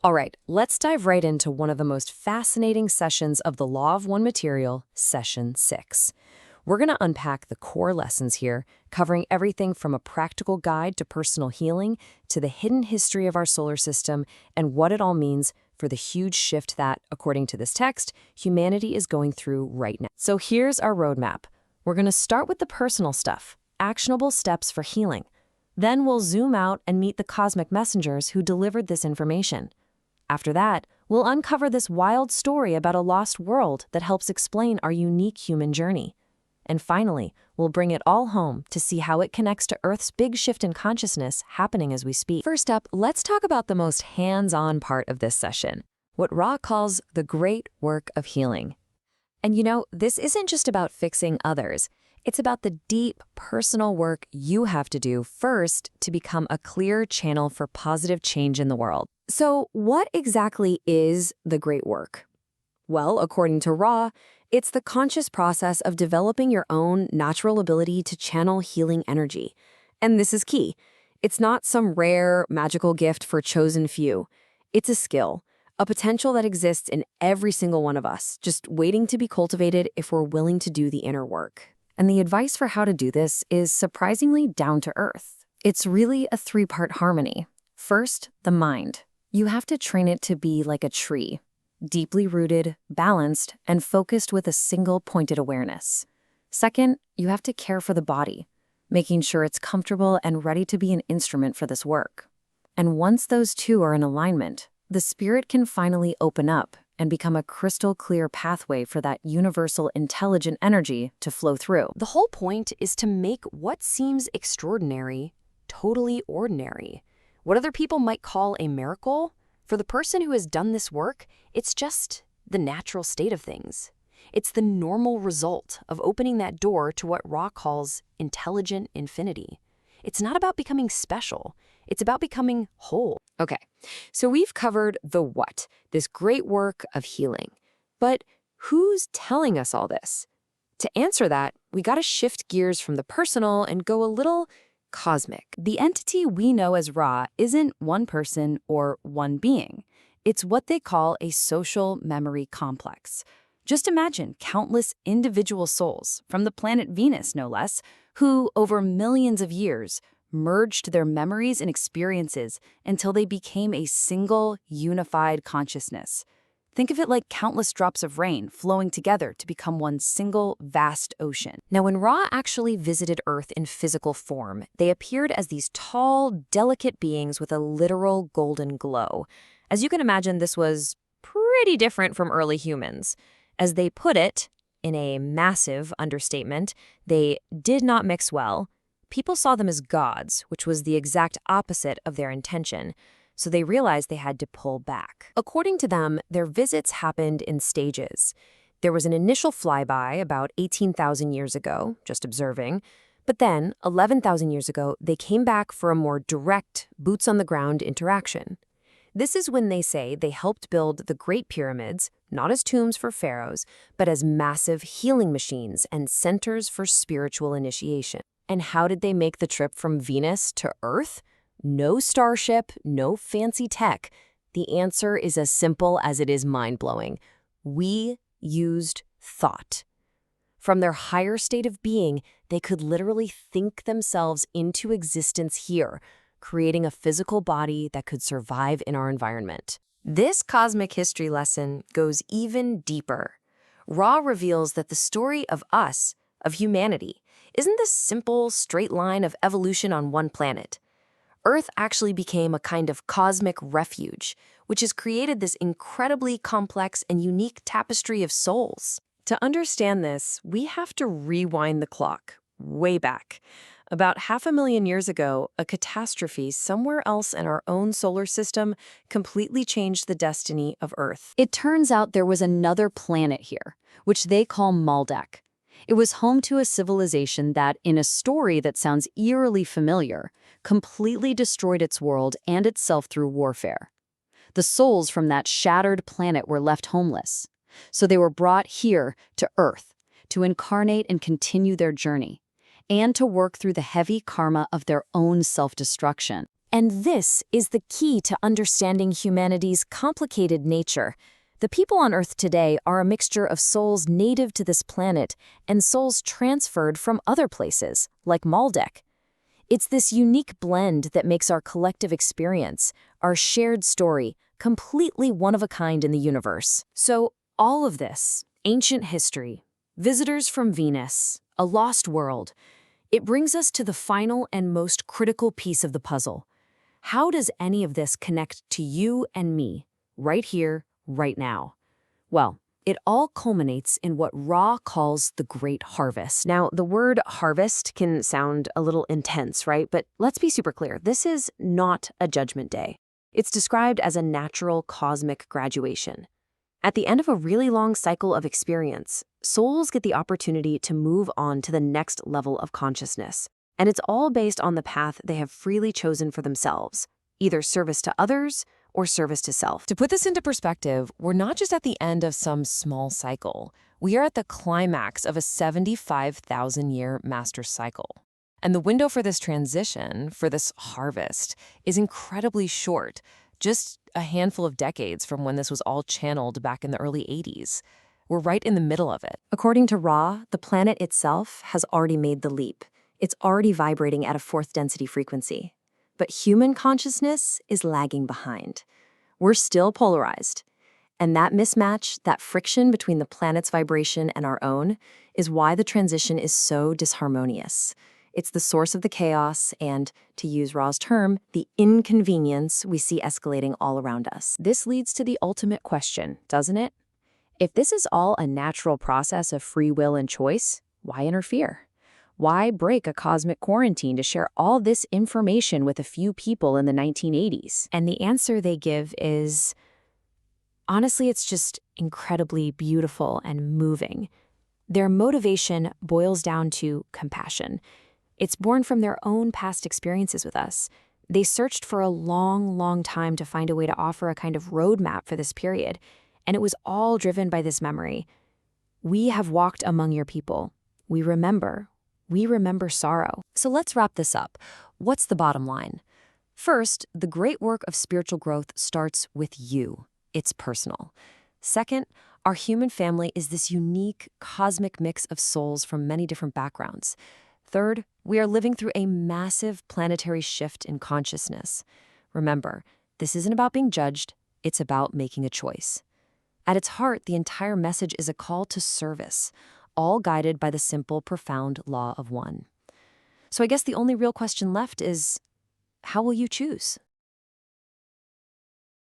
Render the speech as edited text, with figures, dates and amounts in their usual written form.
All right, let's dive right into one of the most fascinating sessions of the Law of One Material, Session 6. We're going to unpack the core lessons here, covering everything from a practical guide to personal healing to the hidden history of our solar system and what it all means for the huge shift that, according to this text, humanity is going through right now. So here's our roadmap. We're going to start with the personal stuff, actionable steps for healing. Then we'll zoom out and meet the cosmic messengers who delivered this information. After that, we'll uncover this wild story about a lost world that helps explain our unique human journey. And finally, we'll bring it all home to see how it connects to Earth's big shift in consciousness happening as we speak. First up, let's talk about the most hands-on part of this session, what Ra calls the great work of healing. And this isn't just about fixing others. It's about the deep, personal work you have to do first to become a clear channel for positive change in the world. So what exactly is the great work? Well, according to Ra, it's the conscious process of developing your own natural ability to channel healing energy. And this is key. It's not some rare, magical gift for chosen few. It's a skill, a potential that exists in every single one of us, just waiting to be cultivated if we're willing to do the inner work. And the advice for how to do this is surprisingly down to earth. It's really a three-part harmony. First, the mind. You have to train it to be like a tree, deeply rooted, balanced, and focused with a single pointed awareness. Second, you have to care for the body, making sure it's comfortable and ready to be an instrument for this work. And once those two are in alignment, the spirit can finally open up and become a crystal clear pathway for that universal intelligent energy to flow through. The whole point is to make what seems extraordinary totally ordinary. What other people might call a miracle, for the person who has done this work, it's just the natural state of things. It's the normal result of opening that door to what Ra calls intelligent infinity. It's not about becoming special. It's about becoming whole. Okay, so we've covered the what, this great work of healing. But who's telling us all this? To answer that, we gotta shift gears from the personal and go a little cosmic. The entity we know as Ra isn't one person or one being. It's what they call a social memory complex. Just imagine countless individual souls, from the planet Venus no less, who, over millions of years, merged their memories and experiences until they became a single, unified consciousness. Think of it like countless drops of rain flowing together to become one single, vast ocean. Now, when Ra actually visited Earth in physical form, they appeared as these tall, delicate beings with a literal golden glow. As you can imagine, this was pretty different from early humans. As they put it, in a massive understatement, they did not mix well. People saw them as gods, which was the exact opposite of their intention, so they realized they had to pull back. According to them, their visits happened in stages. There was an initial flyby about 18,000 years ago, just observing, but then, 11,000 years ago, they came back for a more direct, boots-on-the-ground interaction. This is when they say they helped build the Great Pyramids, not as tombs for pharaohs, but as massive healing machines and centers for spiritual initiation. And how did they make the trip from Venus to Earth? No starship, no fancy tech. The answer is as simple as it is mind-blowing. We used thought. From their higher state of being, they could literally think themselves into existence here, creating a physical body that could survive in our environment. This cosmic history lesson goes even deeper. Ra reveals that the story of us, of humanity, isn't this simple, straight line of evolution on one planet. Earth actually became a kind of cosmic refuge, which has created this incredibly complex and unique tapestry of souls. To understand this, we have to rewind the clock, way back. About 500,000 years ago, a catastrophe somewhere else in our own solar system completely changed the destiny of Earth. It turns out there was another planet here, which they call Maldek. It was home to a civilization that, in a story that sounds eerily familiar, completely destroyed its world and itself through warfare. The souls from that shattered planet were left homeless, so they were brought here to Earth to incarnate and continue their journey, and to work through the heavy karma of their own self-destruction. And this is the key to understanding humanity's complicated nature. The people on Earth today are a mixture of souls native to this planet and souls transferred from other places, like Maldek. It's this unique blend that makes our collective experience, our shared story, completely one of a kind in the universe. So, all of this, ancient history, visitors from Venus, a lost world, it brings us to the final and most critical piece of the puzzle. How does any of this connect to you and me, right here, right now? Well, it all culminates in what Ra calls the Great Harvest. Now, the word harvest can sound a little intense, right? But let's be super clear. This is not a judgment day. It's described as a natural cosmic graduation. At the end of a really long cycle of experience, souls get the opportunity to move on to the next level of consciousness. And it's all based on the path they have freely chosen for themselves, either service to others or service to self. To put this into perspective, we're not just at the end of some small cycle. We are at the climax of a 75,000-year master cycle. And the window for this transition, for this harvest, is incredibly short, just a handful of decades from when this was all channeled back in the early 80s. We're right in the middle of it. According to Ra, the planet itself has already made the leap. It's already vibrating at a fourth density frequency. But human consciousness is lagging behind. We're still polarized. And that mismatch, that friction between the planet's vibration and our own, is why the transition is so disharmonious. It's the source of the chaos and, to use Ra's term, the inconvenience we see escalating all around us. This leads to the ultimate question, doesn't it? If this is all a natural process of free will and choice, why interfere? Why break a cosmic quarantine to share all this information with a few people in the 1980s? And the answer they give is, honestly, it's just incredibly beautiful and moving. Their motivation boils down to compassion. It's born from their own past experiences with us. They searched for a long, long time to find a way to offer a kind of roadmap for this period, and it was all driven by this memory. We have walked among your people. We remember sorrow. So let's wrap this up. What's the bottom line? First, the great work of spiritual growth starts with you. It's personal. Second, our human family is this unique, cosmic mix of souls from many different backgrounds. Third, we are living through a massive planetary shift in consciousness. Remember, this isn't about being judged, it's about making a choice. At its heart, the entire message is a call to service, all guided by the simple, profound law of one. So I guess the only real question left is, how will you choose?